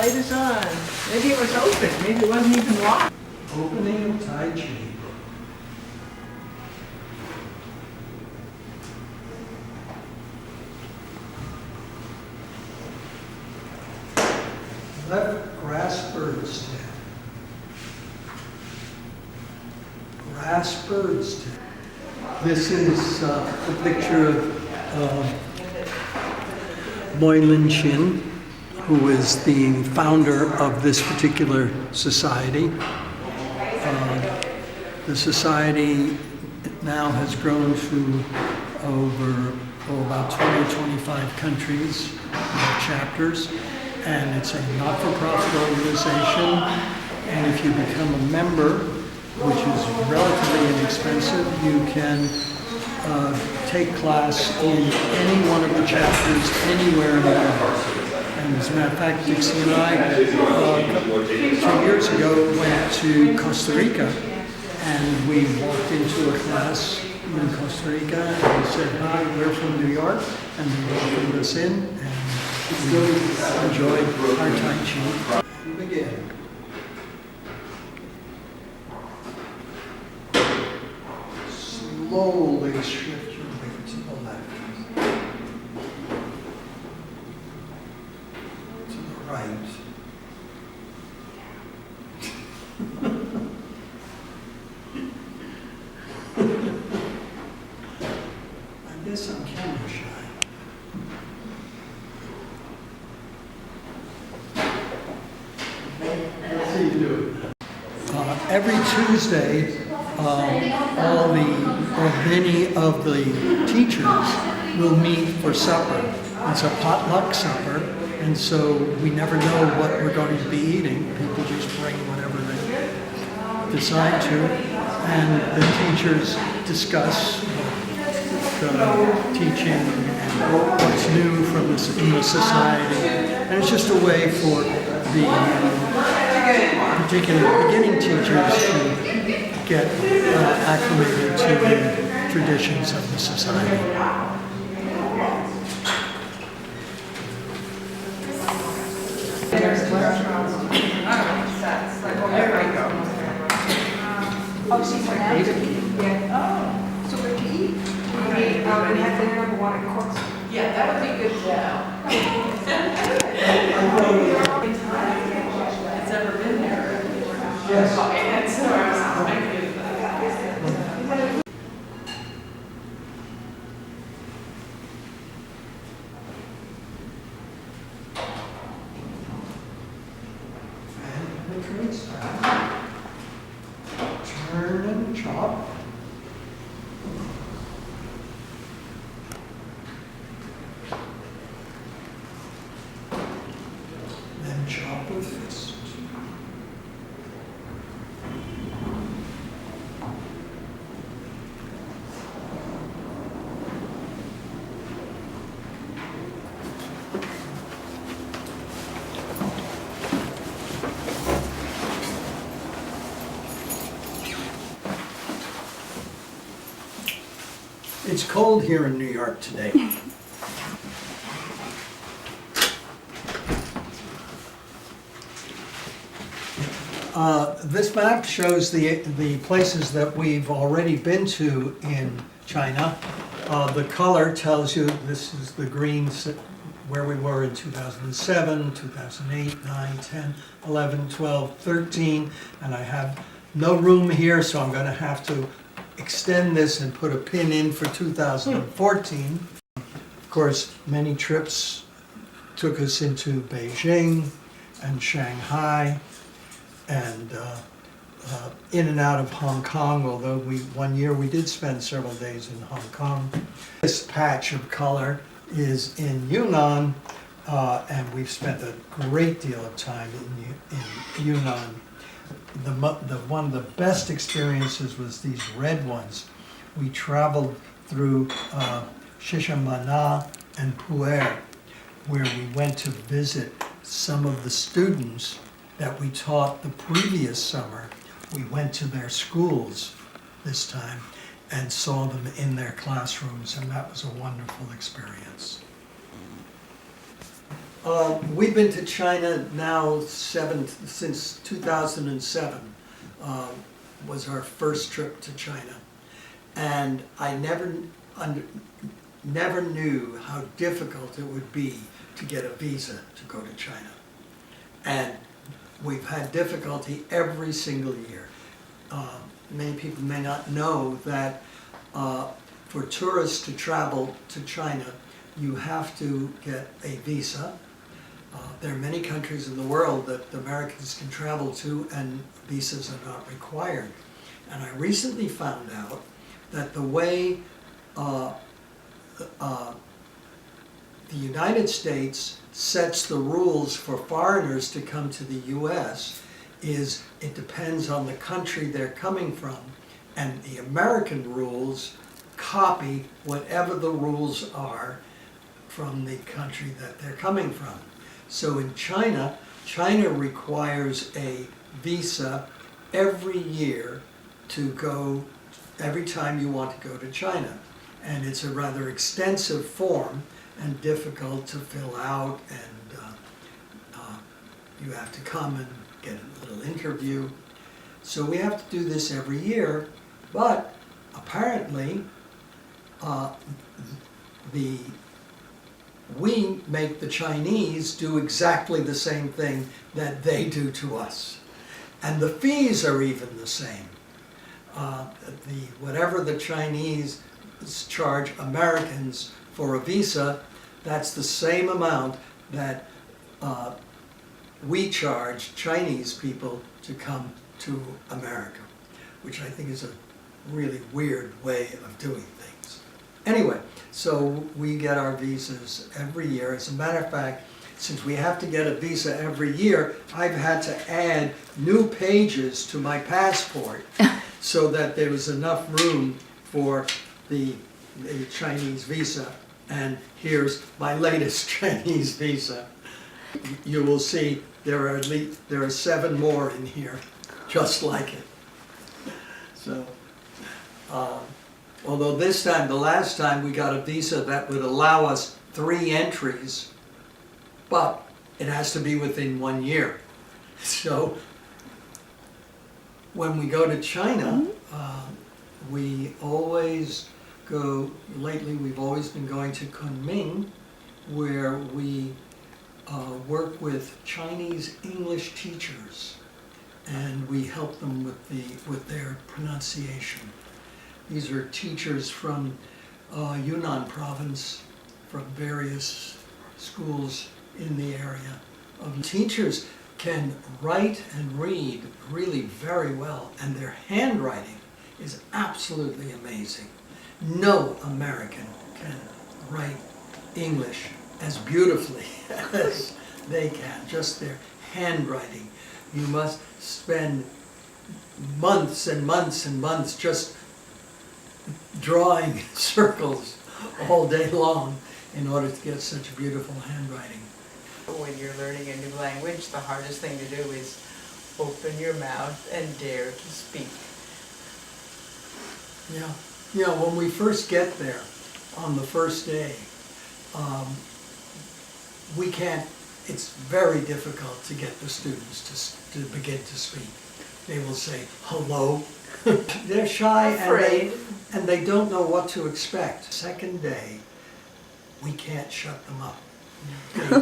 light is on. Maybe it was open, maybe it wasn't even locked. Opening of Tai Chi. Left grass bird's den. Grass bird's den. This is a picture of Moy-Lin Chin, who is the founder of this particular society. The society now has grown to over about 20, 25 countries, chapters, and it's a not-for-profit organization. And if you become a member, which is relatively inexpensive, you can take class in any one of the chapters anywhere in the world. And as a matter of fact, Dixie and I, 2 years ago, went to Costa Rica, and we walked into a class in Costa Rica, and we said, hi, we're from New York, and they welcomed us in, and we really enjoyed our Tai Chi. Begin. Slowly shift your weight to the left, to the right. I guess I'm camera shy. Let's see you do it. Every Tuesday, many of the teachers will meet for supper. It's a potluck supper, and so we never know what we're going to be eating. People just bring whatever they decide to, and the teachers discuss the teaching and what's new from in the society. And it's just a way for the particular beginning teachers to get acclimated to the traditions of the society. Oh, she's an advocate. Yeah. Oh, so what do you eat? We have the number one at course. Yeah, that would be good to know. It's ever been there. Yes. And so I was thinking. And penetrates back. Turn and chop. Then chop with fist. It's cold here in New York today. This map shows the places that we've already been to in China. The color tells you this is the green where we were in 2007, 2008, 9, 10, 11, 12, 13, and I have no room here, so I'm going to have to extend this and put a pin in for 2014. Of course, many trips took us into Beijing and Shanghai and in and out of Hong Kong, although one year we did spend several days in Hong Kong. This patch of color is in Yunnan, and we've spent a great deal of time in Yunnan. One of the best experiences was these red ones. We traveled through Shishimana and Pu'er, where we went to visit some of the students that we taught the previous summer. We went to their schools this time and saw them in their classrooms, and that was a wonderful experience. We've been to China now since 2007, was our first trip to China. And I never knew how difficult it would be to get a visa to go to China. And we've had difficulty every single year. Many people may not know that for tourists to travel to China, you have to get a visa. There are many countries in the world that Americans can travel to and visas are not required. And I recently found out that the way the United States sets the rules for foreigners to come to the US is it depends on the country they're coming from, and the American rules copy whatever the rules are from the country that they're coming from. So in China, China requires a visa every year to go, every time you want to go to China. And it's a rather extensive form and difficult to fill out, and you have to come and get a little interview. So we have to do this every year, but apparently we make the Chinese do exactly the same thing that they do to us. And the fees are even the same. Whatever the Chinese charge Americans for a visa, that's the same amount that we charge Chinese people to come to America, which I think is a really weird way of doing things. Anyway, so we get our visas every year. As a matter of fact, since we have to get a visa every year, I've had to add new pages to my passport so that there was enough room for the Chinese visa. And here's my latest Chinese visa. You will see there are 7 more in here, just like it. So, although this time, the last time, we got a visa that would allow us 3 entries, but it has to be within 1 year. So, when we go to China, we always go, lately we've always been going to Kunming, where we work with Chinese English teachers, and we help them with their pronunciation. These are teachers from Yunnan province, from various schools in the area. Teachers can write and read really very well, and their handwriting is absolutely amazing. No American can write English as beautifully as they can, just their handwriting. You must spend months and months and months just drawing circles all day long in order to get such beautiful handwriting. When you're learning a new language, the hardest thing to do is open your mouth and dare to speak. Yeah. Yeah, when we first get there on the first day, it's very difficult to get the students to begin to speak. They will say, hello. They're shy and they don't know what to expect. Second day, we can't shut them up. They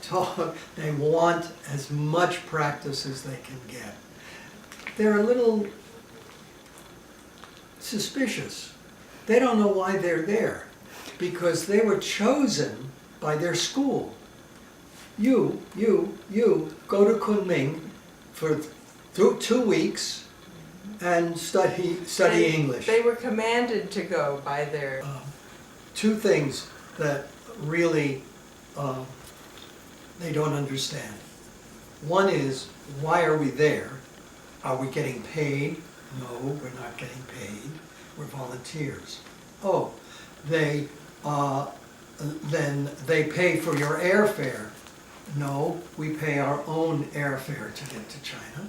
talk, they want as much practice as they can get. They're a little suspicious. They don't know why they're there, because they were chosen by their school. You go to Kunming for 2 weeks and study English. They were commanded to go by their... 2 things that really they don't understand. One is, why are we there? Are we getting paid? No, we're not getting paid. We're volunteers. Oh, then they pay for your airfare. No, we pay our own airfare to get to China.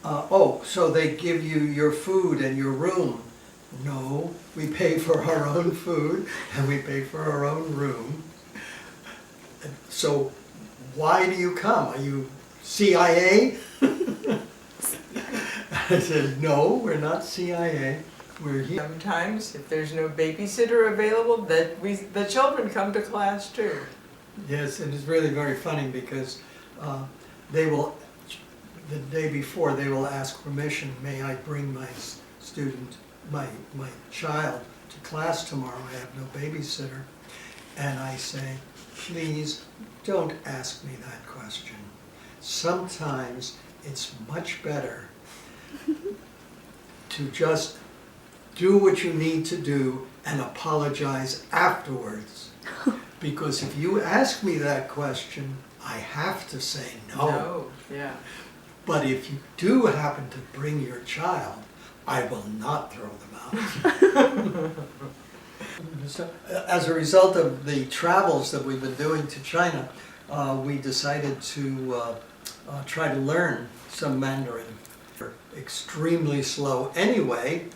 Oh, so they give you your food and your room. No, we pay for our own food and we pay for our own room. So why do you come? Are you CIA? I said, no, we're not CIA. We're here. Sometimes, if there's no babysitter available, the children come to class too. Yes, and it's really very funny because they will, the day before, they will ask permission, may I bring my student, my child to class tomorrow? I have no babysitter. And I say, please don't ask me that question. Sometimes it's much better to just do what you need to do and apologize afterwards. Because if you ask me that question, I have to say no. No, yeah. But if you do happen to bring your child, I will not throw them out. So, as a result of the travels that we've been doing to China, we decided to try to learn some Mandarin. We're extremely slow anyway,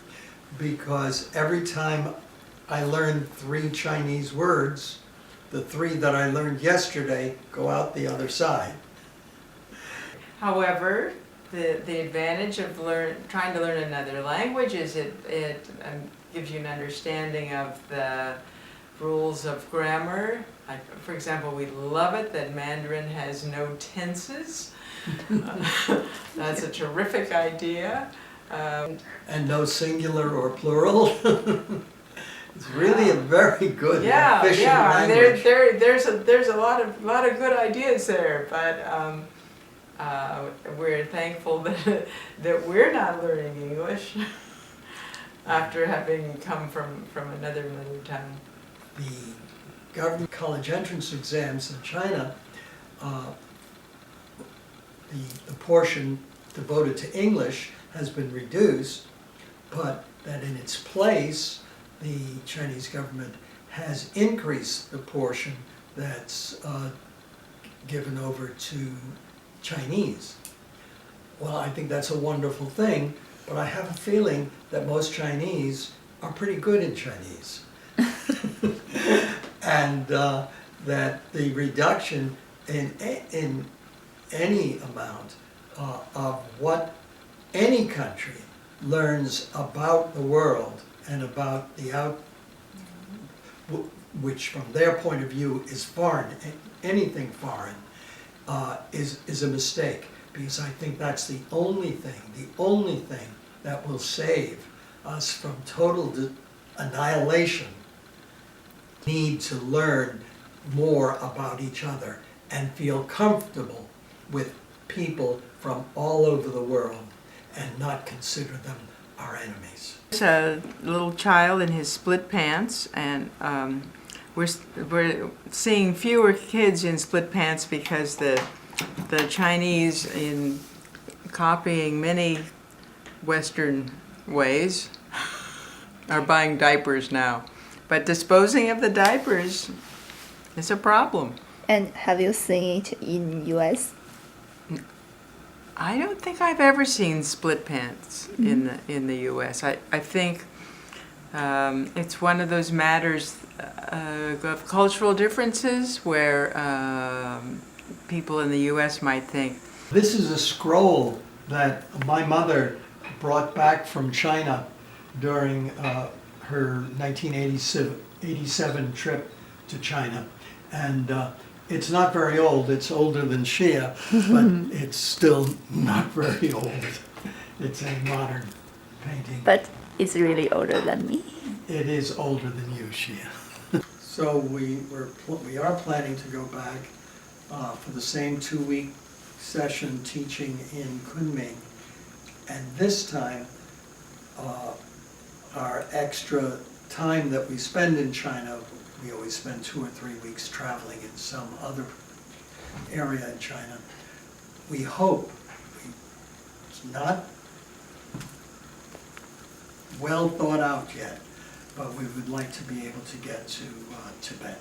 because every time I learn 3 Chinese words, the 3 that I learned yesterday go out the other side. However, the advantage of trying to learn another language is it gives you an understanding of the rules of grammar. Like, for example, we love it that Mandarin has no tenses. That's a terrific idea. And no singular or plural. It's really a very good, efficient language. There's a lot of good ideas there, but we're thankful that we're not learning English after having come from another mother tongue. The government college entrance exams in China, the portion devoted to English has been reduced, but that in its place, the Chinese government has increased the portion that's given over to Chinese. Well, I think that's a wonderful thing, but I have a feeling that most Chinese are pretty good in Chinese. And that the reduction in any amount of what any country learns about the world and about the which from their point of view is foreign, anything foreign, is a mistake. Because I think that's the only thing that will save us from total annihilation. Need to learn more about each other and feel comfortable with people from all over the world and not consider them our enemies. There's a little child in his split pants, and we're seeing fewer kids in split pants because the Chinese, in copying many Western ways, are buying diapers now. But disposing of the diapers is a problem. And have you seen it in US? I don't think I've ever seen split pants in the U.S. I think it's one of those matters of cultural differences where people in the U.S. might think. This is a scroll that my mother brought back from China during her 1987 trip to China. And it's not very old. It's older than Shia, but it's still not very old. It's a modern painting. But it's really older than me. It is older than you, Shia. So we are planning to go back for the same 2-week session teaching in Kunming. And this time, our extra time that we spend in China, we always spend 2 or 3 weeks traveling in some other area in China. We hope, it's not well thought out yet, but we would like to be able to get to Tibet.